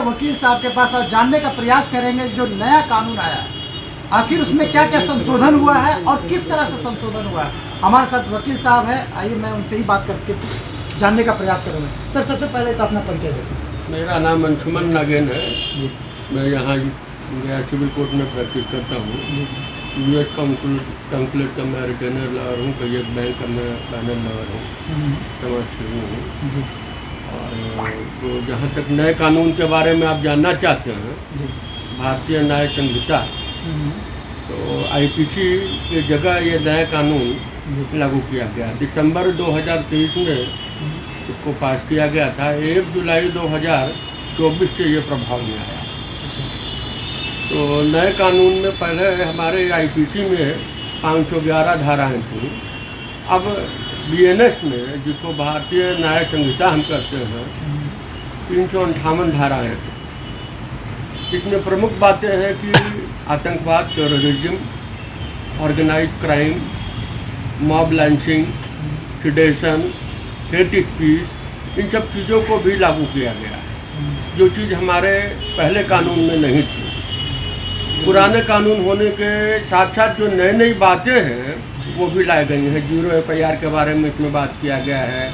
वकील साहब के पास और जानने का प्रयास करेंगे जो नया कानून आया है आखिर उसमें क्या क्या संशोधन हुआ है और किस तरह से संशोधन हुआ है। हमारे साथ वकील साहब है, आइए मैं उनसे ही बात करके जानने का प्रयास करूँगा। सर सबसे पहले तो अपना परिचय दे सकते। मेरा नाम अंशुमन नागेन है जी। मैं यहाँ गया सिविल कोर्ट में प्रैक्टिस करता हूँ। यूएस काउंसलेट का मैं रिटेनर लॉयर हूँ, कई एक बैंक का मैं पैनल लॉयर हूँ, समाज सेवी हूँ जी। और तो जहाँ तक नए कानून के बारे में आप जानना चाहते हैं जी, भारतीय न्याय संहिता, तो आईपीसी की जगह ये नया कानून लागू किया गया। दिसंबर 2023 में इसको पास किया गया था। 1 जुलाई 2024 से ये प्रभाव में आया। तो नए कानून में पहले हमारे आईपीसी में 511 धाराएं थी। अब बीएनएस में, जिसको भारतीय न्याय संहिता हम कहते हैं, 358 धाराएं हैं। इसमें प्रमुख बातें हैं कि आतंकवाद, terrorism, organise crime, mob lynching, sedition, hate speech, इन सब चीज़ों को भी लागू किया गया है, जो चीज़ हमारे पहले कानून में नहीं थी। पुराने कानून होने के साथ साथ जो नई नई बातें हैं वो भी लाई गई हैं। 0 FIR के बारे में इसमें बात किया गया है।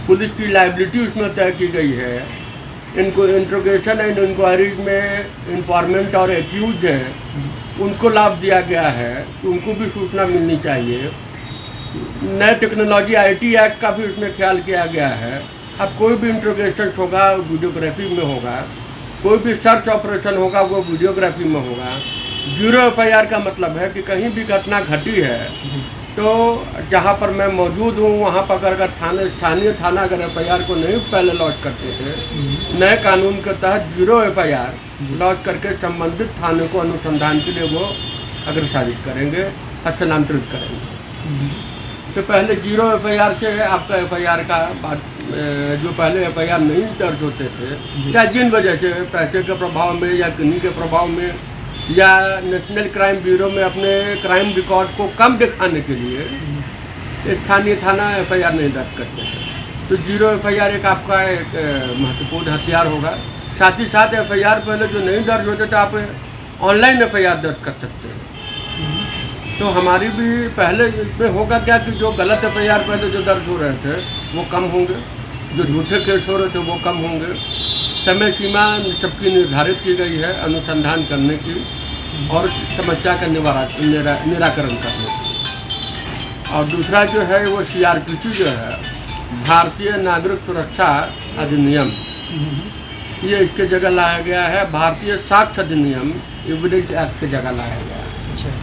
पुलिस की लायबिलिटी उसमें तय की गई है। इनको इंट्रोगेशन एंड इंक्वायरीज में इंफॉर्मेंट और एक्यूज हैं, उनको लाभ दिया गया है कि उनको भी सूचना मिलनी चाहिए। नए टेक्नोलॉजी IT एक्ट का भी उसमें ख्याल किया गया है। अब कोई भी इंट्रोगेशन होगा वीडियोग्राफी में होगा, कोई भी सर्च ऑपरेशन होगा वो वीडियोग्राफी में होगा। 0 FIR का मतलब है कि कहीं भी घटना घटी है तो जहाँ पर मैं मौजूद हूँ वहाँ पर अगर स्थानीय थाना अगर FIR को नहीं पहले लॉन्च करते थे, नए कानून के तहत 0 FIR लॉन्च करके संबंधित थाने को अनुसंधान के लिए वो अग्रसारित करेंगे, हस्तांतरित करेंगे। तो पहले 0 FIR से आपका FIR का बात, जो पहले FIR नहीं दर्ज होते थे, या जिन वजह से पैसे के प्रभाव में या किन्हीं के प्रभाव में या नेशनल क्राइम ब्यूरो में अपने क्राइम रिकॉर्ड को कम दिखाने के लिए स्थानीय थाना FIR नहीं दर्ज करते थे। तो 0 FIR एक आपका एक महत्वपूर्ण हथियार होगा। साथ ही साथ FIR पहले जो नहीं दर्ज होते थे आप ऑनलाइन FIR दर्ज कर सकते हैं। तो हमारी भी पहले इसमें होगा क्या कि जो गलत FIR पहले जो दर्ज हो रहे थे वो कम होंगे, जो झूठे केस हो रहे थे वो कम होंगे। समय सीमा सबकी निर्धारित की गई है अनुसंधान करने की और समस्या का निराकरण करने की। और दूसरा जो है वो CRPC जो है, भारतीय नागरिक सुरक्षा अधिनियम, ये इसके जगह लाया गया है। भारतीय साक्ष्य अधिनियम, एविडेंस एक्ट की जगह लाया गया है।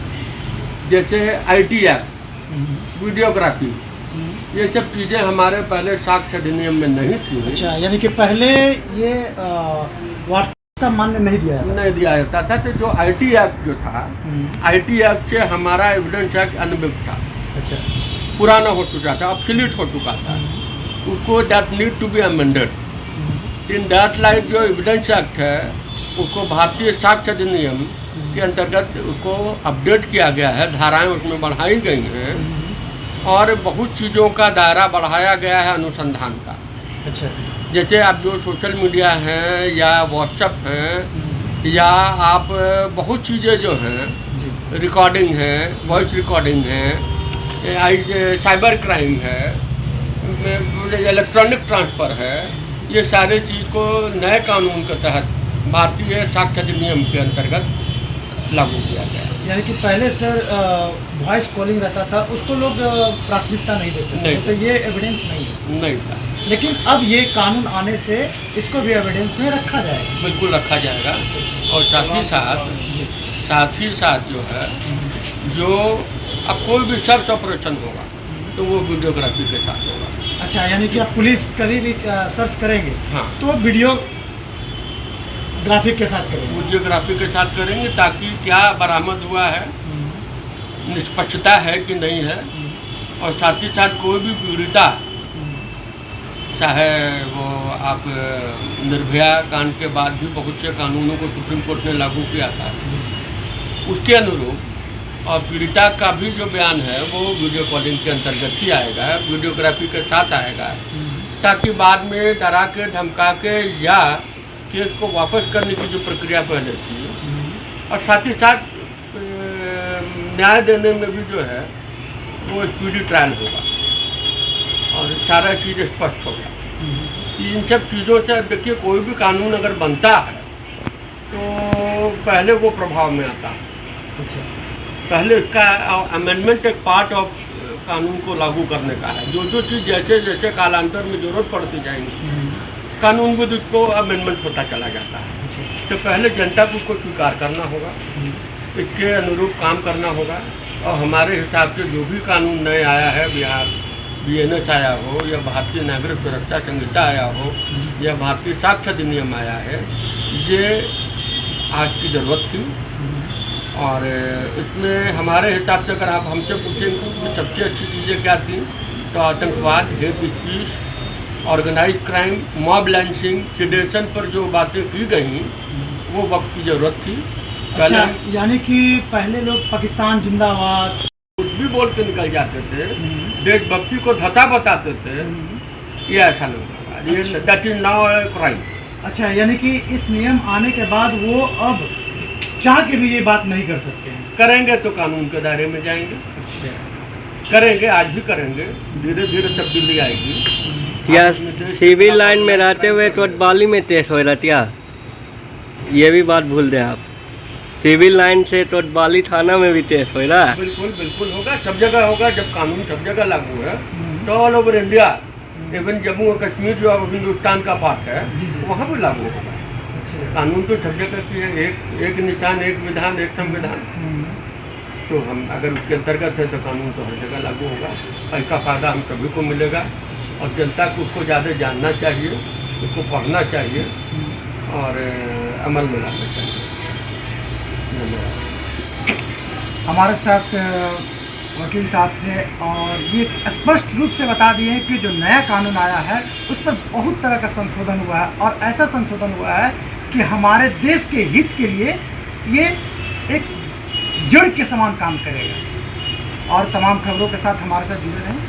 जैसे IT एक्ट, वीडियोग्राफी, ये सब चीज़ें हमारे पहले साक्ष्य अधिनियम में नहीं थी। अच्छा, यानी कि पहले ये व्हाट्सएप का मान्य नहीं दिया जाता था। तो जो IT एक्ट जो था, IT एक्ट से हमारा एविडेंस एक्ट अनभिज्ञ था। अच्छा, पुराना हो चुका था, ऑब्सोलीट हो चुका था। उसको that need to be amended. In that light जो एविडेंस एक्ट है उसको भारतीय साक्ष्य अधिनियम के अंतर्गत उसको अपडेट किया गया है, धाराएं उसमें बढ़ाई गई हैं और बहुत चीज़ों का दायरा बढ़ाया गया है अनुसंधान का। अच्छा, जैसे आप जो सोशल मीडिया हैं या व्हाट्सएप हैं या आप बहुत चीज़ें जो हैं, रिकॉर्डिंग है, वॉइस रिकॉर्डिंग है, साइबर क्राइम है, इलेक्ट्रॉनिक ट्रांसफ़र है, ये सारे चीज़ को नए कानून के तहत भारतीय साक्ष्य अधिनियम के अंतर्गत लागू किया गया। यानी कि पहले सर वॉइस कॉलिंग रहता था, उसको लोग प्राथमिकता नहीं देते थे, तो ये एविडेंस नहीं था। लेकिन अब ये कानून आने से इसको भी एविडेंस में रखा जाएगा। बिल्कुल रखा जाएगा। और साथ ही साथ जो है, जो अब कोई भी सर्च ऑपरेशन होगा तो वो वीडियोग्राफी के साथ होगा। अच्छा, यानी कि आप पुलिस कभी भी सर्च करेंगे, हाँ, तो वीडियोग्राफी के साथ करेंगे, ताकि क्या बरामद हुआ है, निष्पक्षता है कि नहीं है। और साथ ही साथ कोई भी पीड़िता, चाहे वो आप निर्भया कांड के बाद भी बहुत से कानूनों को सुप्रीम कोर्ट ने लागू किया था, उसके अनुरूप और पीड़िता का भी जो बयान है वो वीडियो कॉलिंग के अंतर्गत ही आएगा, वीडियोग्राफी के साथ आएगा, ताकि बाद में डरा के धमका के या केस को वापस करने की जो प्रक्रिया पहले थी, और साथ ही साथ न्याय देने में भी जो है वो स्पीडी ट्रायल होगा और सारा चीज़ स्पष्ट होगा। इन सब चीज़ों से देखिए, कोई भी कानून अगर बनता है तो पहले वो प्रभाव में आता है। अच्छा। पहले इसका अमेंडमेंट एक पार्ट ऑफ कानून को लागू करने का है। जो जो चीज़ जैसे जैसे कालांतर में ज़रूरत पड़ती जाएंगी, कानून में उसको अमेंडमेंट होता चला जाता है। तो पहले जनता को उसको स्वीकार करना होगा, इसके अनुरूप काम करना होगा, और हमारे हिसाब से जो भी कानून नए आया है, बिहार BNS आया हो, या भारतीय नागरिक सुरक्षा संहिता आया हो, या भारतीय साक्ष्य अधिनियम आया है, ये आज की ज़रूरत थी। और इसमें हमारे हिसाब से अगर आप हमसे पूछेंगे कि सबसे अच्छी चीज़ें क्या थी, तो आतंकवाद, hate speech, organise crime, mob lynching, sedition पर जो बातें की गई, वो वक्त की ज़रूरत थी। अच्छा, यानी कि पहले लोग पाकिस्तान जिंदाबाद कुछ भी बोल के निकल जाते थे, देशभक्ति को धता बताते थे, ये ऐसा नहीं होगा। ये that is now a crime. अच्छा, यानी कि इस नियम आने के बाद वो अब चाह के भी ये बात नहीं कर सकते हैं। करेंगे तो कानून के दायरे में जाएंगे। करेंगे, आज भी करेंगे, धीरे धीरे तब्दीली आएगी। क्या सिविल लाइन में रहते हुए कोतवाली में केस हो रहा क्या? ये भी बात भूल दें आप। सिविल लाइन से कोतवाली थाना में भी केस हो रहा है। बिल्कुल बिल्कुल होगा, सब जगह होगा। जब कानून सब जगह लागू है तो all over India, even Jammu और कश्मीर जो अब हिंदुस्तान का पार्ट है, वहाँ भी लागू होगा। कानून तो सब जगह की है, एक निशान, एक विधान, एक संविधान। तो हम अगर उसके अंतर्गत है तो कानून तो हर जगह लागू होगा। इसका फ़ायदा हम सभी को मिलेगा, और जनता को उसको ज़्यादा जानना चाहिए, उसको पढ़ना चाहिए और अमल में लाना चाहिए। हमारे साथ वकील साहब थे, और ये स्पष्ट रूप से बता दिए हैं कि जो नया कानून आया है उस पर बहुत तरह का संशोधन हुआ है, और ऐसा संशोधन हुआ है कि हमारे देश के हित के लिए ये एक जड़ के समान काम करेगा। और तमाम खबरों के साथ हमारे साथ जुड़े रहें।